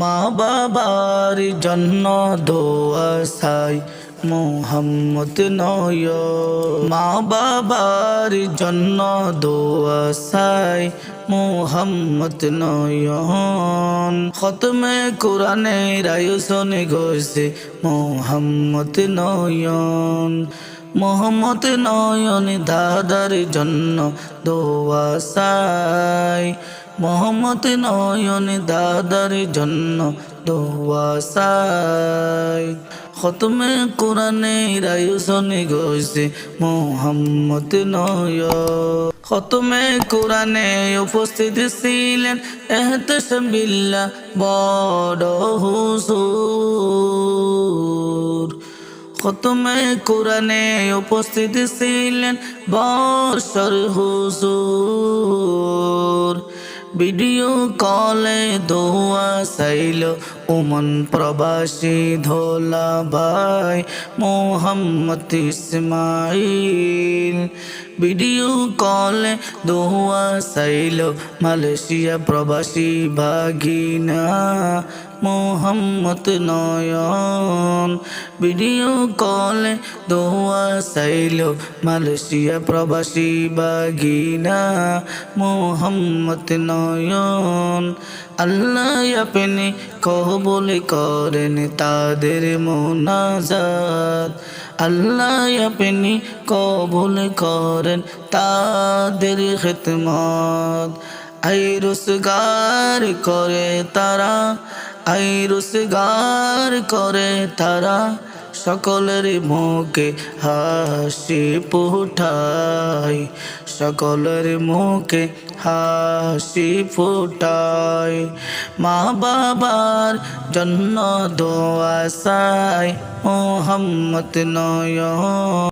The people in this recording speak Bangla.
মা বাবার জন্য দোয়া চাই মোহাম্মদ নয়ন। মা বাবার জন্য দোয়া চাই মোহাম্মদ নয়ন। খতমে কোরআনের আয়োজনে গেছে মোহাম্মদ নয়ন। মোহাম্মদ নয়ন দাদার জন্য দোয়া চাই মোহাম্মদ নয়ন দাদার জন্য দোয়া চাই। খতমে কোরআনের আয়োজনে গেছে মোহাম্মদ নয়ন। খতমে কোরআনে উপস্থিত ছিলেন এহতেশাম বিল্লাহ বড় হুজুর। খতমে কোরআনে উপস্থিত ছিলেন বর্ষর হুজুর। ভিডিও কলে দোয়া চাইল ওমান প্রবাসী ধোলা ভাই মোহাম্মদ ইসমাইল। ভিডিও কলে দোয়া চাইল মালয়েশিয়া প্রবাসী ভাগিনা মোহাম্মদ নয়ন। ভিডিও কলে দোয়া চাইল মালয়েশিয়া প্রবাসী ভাগিনা মোহাম্মদ নয়ন। আল্লাহ আপনি কবুল করেন তাদের মোনাজাত। আল্লাহ আপনি কবুল করেন তাদের খিদমত। আই রোজগার করে তারা, আই রোজগার করে তারা, সকলের মুখে হাসি ফুটায়, সকলের মুখে হাসি ফুটায়। মা বাবার জন্য দোয়া চাই মোহাম্মদ নয়ন।